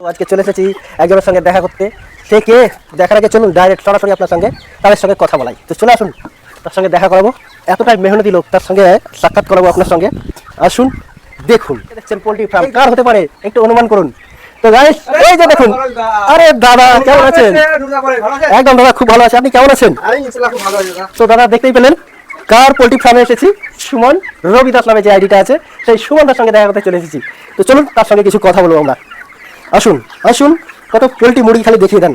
আজকে চলে এসেছি একজনের সঙ্গে দেখা করতে। সে কে দেখার আগে চলুন ডাইরেক্ট সরাসরি আপনার সঙ্গে তাদের সঙ্গে কথা বলাই। তো চলে আসুন, তার সঙ্গে দেখা করাবো। এতটাই মেহনতি লোক, তার সঙ্গে সাক্ষাৎ করাবো আপনার সঙ্গে। আসুন দেখুন, দেখছেন পোল্ট্রি ফার্ম কার হতে পারে একটু অনুমান করুন। তো গাইস এই যে দেখুন, আরে দাদা কেমন আছেন? একদম দাদা খুব ভালো আছে, আপনি কেমন আছেন? তো দাদা দেখতেই পেলেন কার পোল্ট্রি ফার্মে এসেছি, সুমন রবি দাস নামে যে আইডিটা আছে সেই সুমনদার সঙ্গে দেখা করতে চলে এসেছি। তো চলুন তার সঙ্গে কিছু কথা বলবো আমরা। আসুন আসুন, কত পোল্ট্রি মুরগি খালি দেখিয়ে দেন।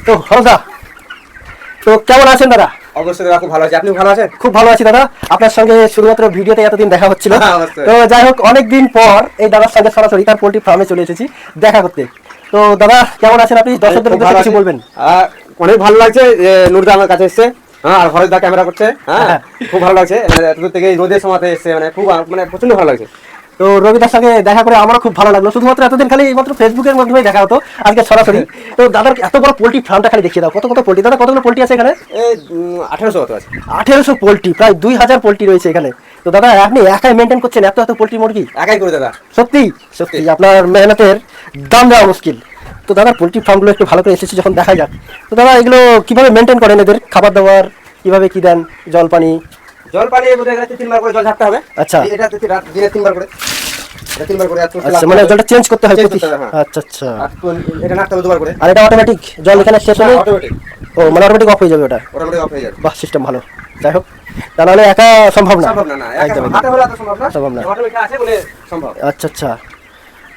তো হরদা, তো কেমন আছেন দাদা? অবশ্যই দাদা খুব ভালো আছি, আপনি ভালো আছেন? খুব ভালো আছি দাদা, আপনার সঙ্গে শুধুমাত্র ভিডিওতে এতদিন দেখা হচ্ছিল। তো যাই হোক, অনেকদিন পর এই দাদার সঙ্গে সরাসরি তার পোল্ট্রি ফার্মে চলে এসেছি দেখা করতে। তো দাদা কেমন আছেন আপনি? দর্শকদের উদ্দেশ্যে কিছু বলবেন। অনেক ভালো লাগছে যে নুরদা আমার কাছে এসছে, হ্যাঁ, আর হরদা ক্যামেরা করছে, হ্যাঁ খুব ভালো লাগছে। এত থেকে রোদের সময় এসছে, মানে খুব প্রচন্ড ভালো লাগছে। তো রবিদার সঙ্গে দেখা করে আমারও খুব ভালো লাগলো। শুধুমাত্র এতদিন খালি মাত্র ফেসবুকের মাধ্যমে দেখা হতো, আজকে সরাসরি। তো দাদার এত বড় পোল্ট্রি ফার্মটা খালি দেখিয়ে দাও, কত কত পোল্ট্রি দাদা, কতগুলো পোল্ট্রি আছে এখানে? 1800 মতো আছে। 1800 পোল্ট্রি, প্রায় 2000 পোল্ট্রি রয়েছে এখানে। তো দাদা আপনি একাই মেনটেন করছেন এত এত পোল্ট্রি মুরগি? একাই করে দাদা। সত্যি সত্যি আপনার মেহনতের দাম দেওয়া মুশকিল। তো দাদা পোল্ট্রি ফার্মগুলো একটু ভালো করে এসেছি যখন দেখা যাক। তো দাদা এগুলো কিভাবে মেনটেন করেন, এদের খাবার দাবার কিভাবে কি দেন, জল পানি? জল পানি বোধহয় 3বার করে জল ছাড়তে হবে। আচ্ছা, এটা দিনে 3বার করে, 3বার করে। আচ্ছা, মানে জলটা চেঞ্জ করতে হয় প্রতি? আচ্ছা আচ্ছা, এটা নাড়তে হবে 2বার করে। আর এটা অটোমেটিক জল এখানে শেষ হলে অটোমেটিক? ও মানে অটোমেটিক অফ হয়ে যাবে ওটা? অটোমেটিক অফ হয়ে যাবে। বাহ, সিস্টেম ভালো। যাই হোক, তাহলে একা সম্ভব না? সম্ভব না, একদম হাতে হলে তো সম্ভব না, সম্ভব না। অটোমেটিক আছে বলে সম্ভব। আচ্ছা আচ্ছা,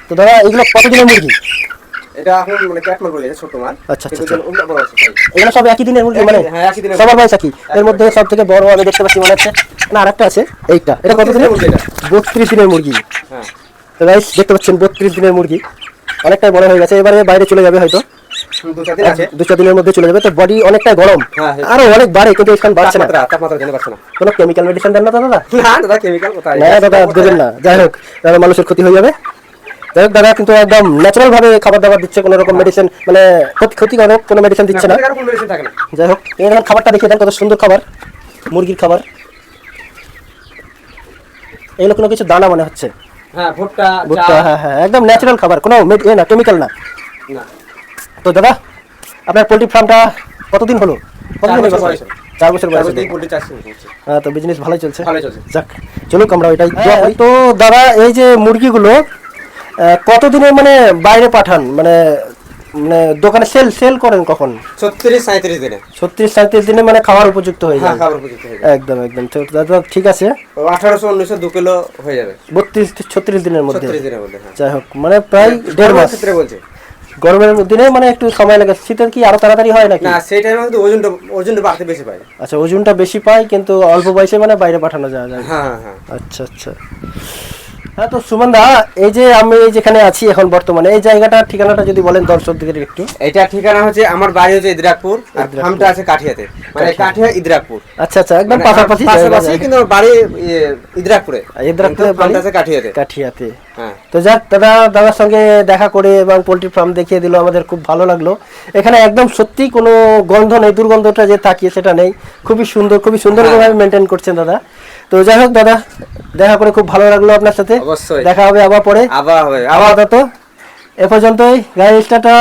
তো দাদা এগুলো কতদিনের মুরগি? এটা এখন মানে ক্যাটমাল করে গেছে, ছোট মাল। আচ্ছা আচ্ছা, ওগুলো বড় আছে। এগুলো সব একই দিনের মুরগি মানে? হ্যাঁ, একই দিনের। সবার বয়স একই? এর মধ্যে সব থেকে বড় আমি দেখতে পাচ্ছি মনে হচ্ছে, না আরেকটা আছে এইটা, এটা কত দিনের মুরগি? 32 দিনের মুরগি। হ্যাঁ, তো গাইস দেখতে পাচ্ছেন 32 দিনের মুরগি, অনেকটাই বড় হয়ে গেছে। এবারে বাইরে চলে যাবে হয়তো, 2-4 দিন আছে। 2-4 দিনের মধ্যে চলে যাবে। তো বডি অনেকটাই গরম, হ্যাঁ, আরো অনেক বাড়ে, কিন্তু এখন বাড়ছে না। তাপমাত্রা জানি বাড়ছে না। কোনো কেমিক্যাল মেডিসিন দেন না তো দাদা? না দাদা, কেমিক্যাল কোথায়? না দাদা দেবেন না। যাই হোক, তাহলে মানুষের ক্ষতি হয়ে যাবে। যাই হোক দাদা, কিন্তু একদম ন্যাচারাল ভাবে খাবার দাবার দিচ্ছে, কোনো রকম মেডিসিন মানে ক্ষতিকারক কোনো মেডিসিন দিচ্ছে না। কোনো মেডিসিন থাকে না। যাই হোক, এখানে খাবারটা দেখিয়ে দেন, কত সুন্দর খাবার, মুরগির খাবার। এগুলো কোনো কিছু দানা মনে হচ্ছে? হ্যাঁ, ভুট্টা, ভুট্টা, হ্যাঁ হ্যাঁ, একদম ন্যাচারাল খাবার, কোনো না কেমিক্যাল না। না। তো দাদা আপনার পোল্ট্রি ফার্মটা কতদিন হলো? 4 বছর বয়স। 4 বছর বয়স। পোল্ট্রি চাষ করছে। হ্যাঁ, তো বিজনেস ভালোই চলছে? ভালোই চলছে। যাক, চলুক আমরা ওইটাই দোয়া করি। তো দাদা এই যে মুরগিগুলো কতদিনে মানে বাইরে পাঠান, মানে মানে দোকানে সেল করেন কখন? 36-37 দিনে। 36-37 দিনে মানে খাওয়ার উপযুক্ত হয়ে যায়? হ্যাঁ, খাবার উপযুক্ত হয়ে যায়। একদম একদম। তো দাদা ঠিক আছে, 1800-1900 2 কিলো হয়ে যাবে 32-36 দিনের মধ্যে? 36 দিনের মধ্যে, হ্যাঁ। যাই হোক, মানে প্রায় 1.5 মাস। ক্ষেত্রে বলছে গরমের দিনে মানে একটু সময় লাগে, শীতের কি আরো তাড়াতাড়ি হয় নাকি? না, সেই টাইমে কিন্তু ওজনটা বাড়তে বেশি পায়। আচ্ছা, ওজনটা বেশি পায়, কিন্তু অল্প বয়সে মানে বাইরে পাঠানো যায়? হ্যাঁ হ্যাঁ। আচ্ছা আচ্ছা। হ্যাঁ, তো সুমন দা এই যে আমি যেখানে আছি এখন বর্তমানে, এই জায়গাটার ঠিকানাটা যদি বলেন দর্শকদের একটু। এটা ঠিকানা হচ্ছে, আমার বাড়ি হচ্ছে ইদ্রাকপুর, আর ফার্মটা আছে কাঠিয়াতে, মানে কাঠিয়া ইদ্রাকপুর। আচ্ছা আচ্ছা, একদম পাশাপাশি, কিন্তু আমার বাড়ি ইদ্রাকপুরে। ইদ্রাকপুরে ফার্মটা আছে কাঠিয়াতে। কাঠিয়াতে, হ্যাঁ। তো যাক দাদার সঙ্গে দেখা করে এবং পোল্ট্রি ফার্ম দেখিয়ে দিল, আমাদের খুব ভালো লাগলো। এখানে একদম সত্যি কোনো গন্ধ নেই, দুর্গন্ধটা যে থাকে সেটা নেই, খুবই সুন্দরভাবে মেনটেন করছেন দাদা। তো যাই হোক দাদা, দেখা করে খুব ভালো লাগলো আপনার সাথে। অবশ্যই দেখা হবে আবার পরে, আবার হবে। আপাতত এ পর্যন্তই, গাইস টাটা।